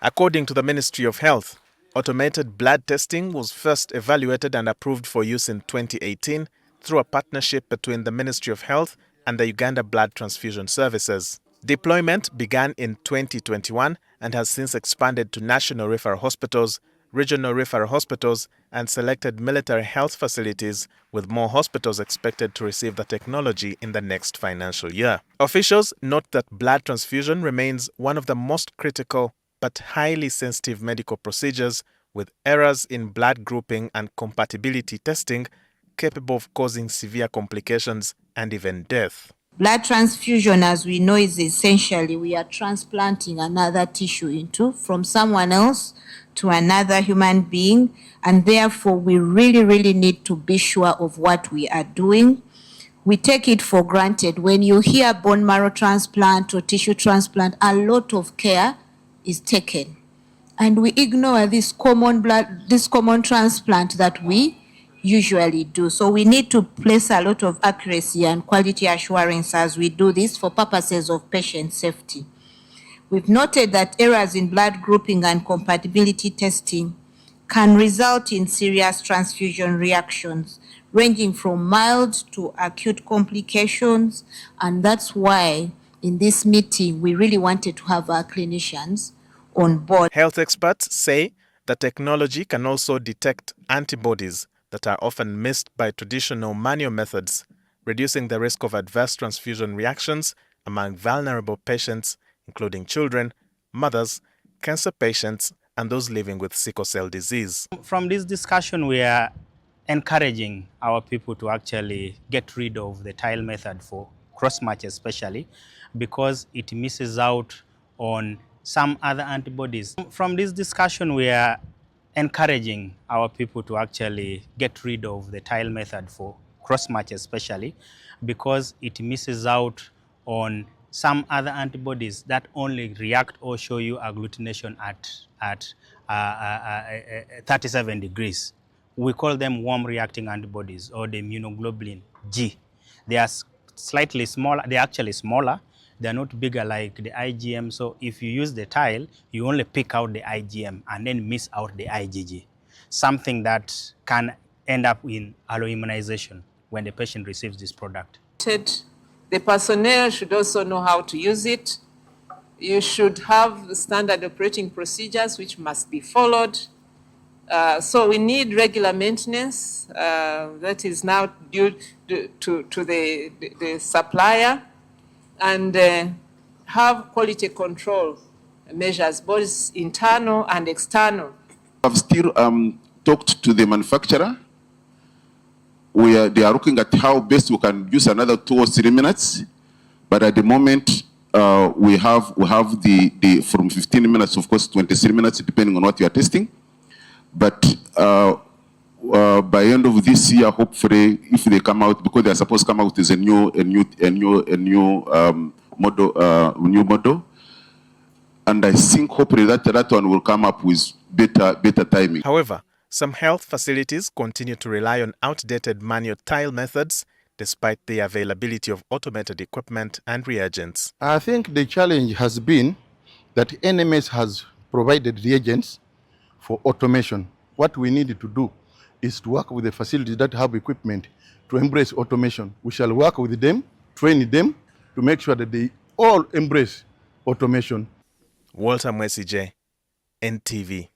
According to the Ministry of Health, automated blood testing was first evaluated and approved for use in 2018 through a partnership between the Ministry of Health and the Uganda Blood Transfusion Services. Deployment began in 2021 and has since expanded to national referral hospitals, regional referral hospitals, and selected military health facilities, with more hospitals expected to receive the technology in the next financial year. Officials note that blood transfusion remains one of the most critical but highly sensitive medical procedures, with errors in blood grouping and compatibility testing capable of causing severe complications and even death. Blood transfusion, as we know, is essentially we are transplanting another tissue from someone else to another human being, and therefore we really need to be sure of what we are doing. We take it for granted. When you hear bone marrow transplant or tissue transplant, a lot of care is taken, and we ignore this common transplant that we usually do. So we need to place a lot of accuracy and quality assurance as we do this for purposes of patient safety. We've noted that errors in blood grouping and compatibility testing can result in serious transfusion reactions, ranging from mild to acute complications, and that's why in this meeting, we really wanted to have our clinicians on board. Health experts say the technology can also detect antibodies that are often missed by traditional manual methods, reducing the risk of adverse transfusion reactions among vulnerable patients, including children, mothers, cancer patients, and those living with sickle cell disease. From this discussion, we are encouraging our people to actually get rid of the tile method for cross-match especially, because it misses out on some other antibodies. From this discussion, we are encouraging our people to actually get rid of the tile method for cross-match especially, because it misses out on some other antibodies that only react or show you agglutination at 37 degrees. We call them warm reacting antibodies, or the immunoglobulin G. They are slightly smaller, they're actually smaller, they're not bigger like the IgM, so if you use the tile, you only pick out the IgM and then miss out the IgG, something that can end up in alloimmunization when the patient receives this product. The personnel should also know how to use it. You should have the standard operating procedures which must be followed. So we need regular maintenance that is now due to the supplier, and have quality control measures, both internal and external. I've still talked to the manufacturer. They are looking at how best we can use another 2 or 3 minutes, but at the moment we have the from 15 minutes, of course, 23 minutes, depending on what you are testing. But by end of this year, hopefully, if they come out, because they are supposed to come out with a new model, and I think hopefully that one will come up with better timing. However, some health facilities continue to rely on outdated manual tile methods, despite the availability of automated equipment and reagents. I think the challenge has been that NMS has provided reagents for automation. What we need to do is to work with the facilities that have equipment to embrace automation. We shall work with them, train them to make sure that they all embrace automation. Walter Mwesije, NTV.